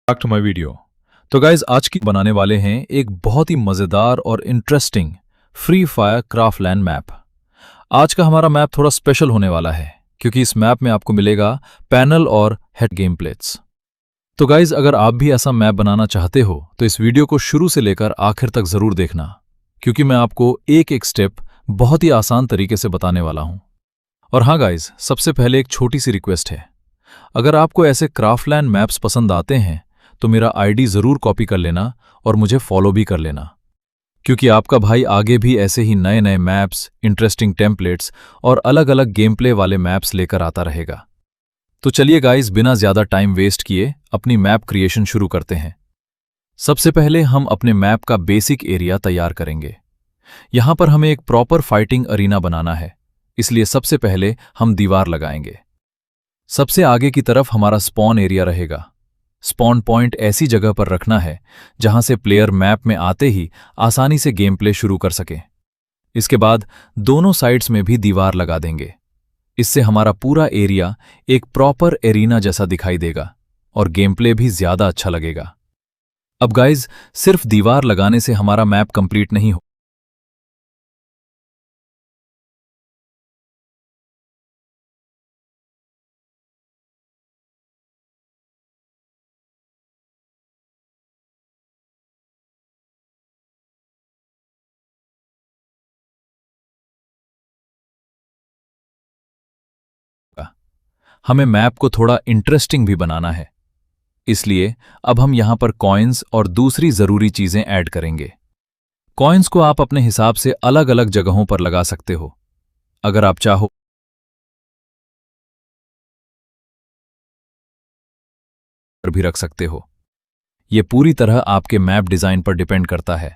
Back to my video. तो guys आज की बनाने वाले हैं एक बहुत ही मज़ेदार और interesting free fire Craftland map. आज का हमारा मैप थोड़ा स्पेशल होने वाला है क्योंकि इस मैप में आपको मिलेगा पैनल और हेड गेम प्लेट्स। तो गाइज अगर आप भी ऐसा मैप बनाना चाहते हो तो इस वीडियो को शुरू से लेकर आखिर तक ज़रूर देखना, क्योंकि मैं आपको एक एक स्टेप बहुत ही आसान तरीके से बताने वाला हूँ। और हाँ गाइज, सबसे पहले एक छोटी सी रिक्वेस्ट है, अगर आपको ऐसे क्राफ्टलैंड मैप्स पसंद आते हैं तो मेरा आईडी ज़रूर कॉपी कर लेना और मुझे फॉलो भी कर लेना, क्योंकि आपका भाई आगे भी ऐसे ही नए नए मैप्स, इंटरेस्टिंग टेम्पलेट्स और अलग अलग गेम प्ले वाले मैप्स लेकर आता रहेगा। तो चलिए गाइस, बिना ज़्यादा टाइम वेस्ट किए अपनी मैप क्रिएशन शुरू करते हैं। सबसे पहले हम अपने मैप का बेसिक एरिया तैयार करेंगे। यहाँ पर हमें एक प्रॉपर फाइटिंग अरीना बनाना है, इसलिए सबसे पहले हम दीवार लगाएंगे। सबसे आगे की तरफ हमारा स्पॉन एरिया रहेगा। स्पॉन पॉइंट ऐसी जगह पर रखना है जहां से प्लेयर मैप में आते ही आसानी से गेम प्ले शुरू कर सके। इसके बाद दोनों साइड्स में भी दीवार लगा देंगे। इससे हमारा पूरा एरिया एक प्रॉपर एरीना जैसा दिखाई देगा और गेम प्ले भी ज्यादा अच्छा लगेगा। अब गाइज, सिर्फ दीवार लगाने से हमारा मैप कंप्लीट नहीं हो। हमें मैप को थोड़ा इंटरेस्टिंग भी बनाना है, इसलिए अब हम यहां पर कॉइन्स और दूसरी जरूरी चीजें ऐड करेंगे। कॉइन्स को आप अपने हिसाब से अलग अलग जगहों पर लगा सकते हो। अगर आप चाहो पर भी रख सकते हो। यह पूरी तरह आपके मैप डिजाइन पर डिपेंड करता है।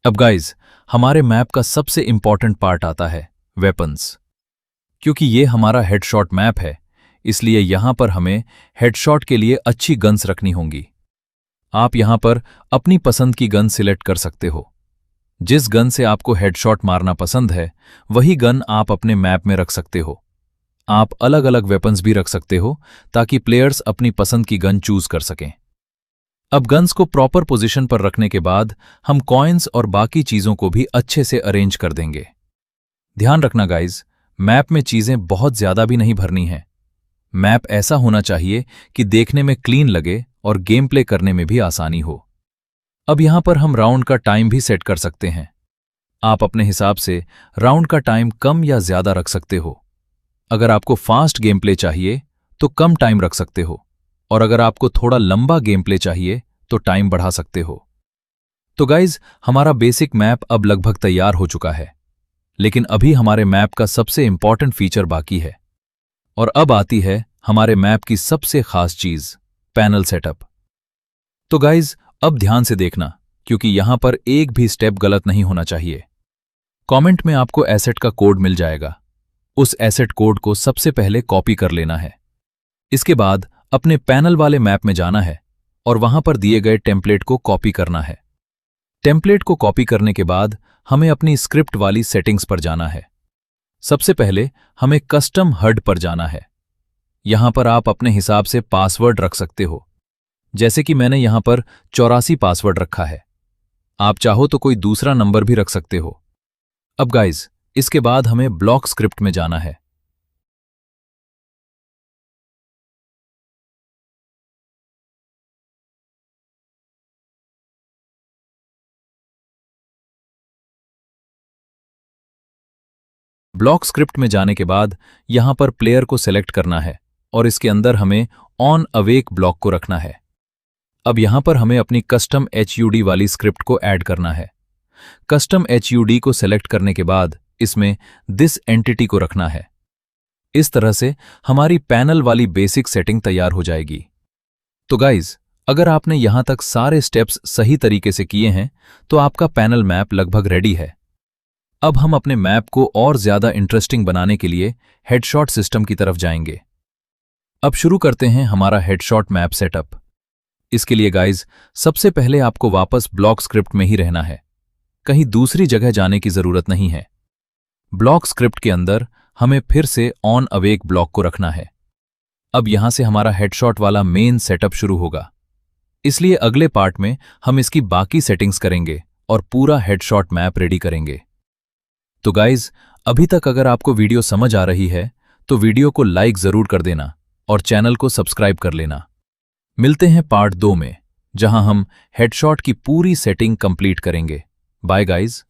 अब गाइज, हमारे मैप का सबसे इंपॉर्टेंट पार्ट आता है वेपन्स। क्योंकि ये हमारा हेडशॉट मैप है, इसलिए यहां पर हमें हेडशॉट के लिए अच्छी गन्स रखनी होंगी। आप यहां पर अपनी पसंद की गन सिलेक्ट कर सकते हो। जिस गन से आपको हेडशॉट मारना पसंद है वही गन आप अपने मैप में रख सकते हो। आप अलग अलग वेपन्स भी रख सकते हो ताकि प्लेयर्स अपनी पसंद की गन चूज कर सकें। अब गन्स को प्रॉपर पोजीशन पर रखने के बाद हम कॉइन्स और बाकी चीजों को भी अच्छे से अरेंज कर देंगे। ध्यान रखना गाइज, मैप में चीजें बहुत ज्यादा भी नहीं भरनी हैं। मैप ऐसा होना चाहिए कि देखने में क्लीन लगे और गेम प्ले करने में भी आसानी हो। अब यहां पर हम राउंड का टाइम भी सेट कर सकते हैं। आप अपने हिसाब से राउंड का टाइम कम या ज्यादा रख सकते हो। अगर आपको फास्ट गेम प्ले चाहिए तो कम टाइम रख सकते हो, और अगर आपको थोड़ा लंबा गेम प्ले चाहिए तो टाइम बढ़ा सकते हो। तो गाइज, हमारा बेसिक मैप अब लगभग तैयार हो चुका है, लेकिन अभी हमारे मैप का सबसे इंपॉर्टेंट फीचर बाकी है। और अब आती है हमारे मैप की सबसे खास चीज, पैनल सेटअप। तो गाइज, अब ध्यान से देखना, क्योंकि यहां पर एक भी स्टेप गलत नहीं होना चाहिए। कमेंट में आपको एसेट का कोड मिल जाएगा। उस एसेट कोड को सबसे पहले कॉपी कर लेना है। इसके बाद अपने पैनल वाले मैप में जाना है और वहां पर दिए गए टेम्पलेट को कॉपी करना है। टेम्पलेट को कॉपी करने के बाद हमें अपनी स्क्रिप्ट वाली सेटिंग्स पर जाना है। सबसे पहले हमें कस्टम हड पर जाना है। यहां पर आप अपने हिसाब से पासवर्ड रख सकते हो, जैसे कि मैंने यहां पर 84 पासवर्ड रखा है। आप चाहो तो कोई दूसरा नंबर भी रख सकते हो। अब गाइज, इसके बाद हमें ब्लॉक स्क्रिप्ट में जाना है। ब्लॉक स्क्रिप्ट में जाने के बाद यहां पर प्लेयर को सेलेक्ट करना है और इसके अंदर हमें ऑन अवेक ब्लॉक को रखना है। अब यहां पर हमें अपनी कस्टम HUD वाली स्क्रिप्ट को ऐड करना है। कस्टम HUD को सेलेक्ट करने के बाद इसमें दिस एंटिटी को रखना है। इस तरह से हमारी पैनल वाली बेसिक सेटिंग तैयार हो जाएगी। तो गाइज, अगर आपने यहां तक सारे स्टेप्स सही तरीके से किए हैं तो आपका पैनल मैप लगभग रेडी है। अब हम अपने मैप को और ज्यादा इंटरेस्टिंग बनाने के लिए हेडशॉट सिस्टम की तरफ जाएंगे। अब शुरू करते हैं हमारा हेडशॉट मैप सेटअप। इसके लिए गाइज, सबसे पहले आपको वापस ब्लॉक स्क्रिप्ट में ही रहना है। कहीं दूसरी जगह जाने की जरूरत नहीं है। ब्लॉक स्क्रिप्ट के अंदर हमें फिर से ऑन अवेक ब्लॉक को रखना है। अब यहां से हमारा हेडशॉट वाला मेन सेटअप शुरू होगा। इसलिए अगले पार्ट में हम इसकी बाकी सेटिंग्स करेंगे और पूरा हेडशॉट मैप रेडी करेंगे। तो गाइज, अभी तक अगर आपको वीडियो समझ आ रही है तो वीडियो को लाइक जरूर कर देना और चैनल को सब्सक्राइब कर लेना। मिलते हैं पार्ट 2 में, जहां हम हेडशॉट की पूरी सेटिंग कंप्लीट करेंगे। Bye guys.